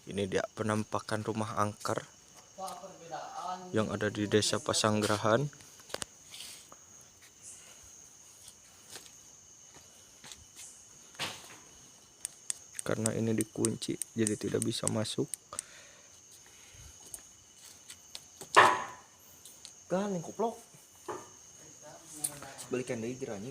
Ini dia penampakan rumah angker yang ada di Desa Pasanggerahan. Karena ini dikunci, jadi tidak bisa masuk. Kan yang kuplok. Balikan deui geranya.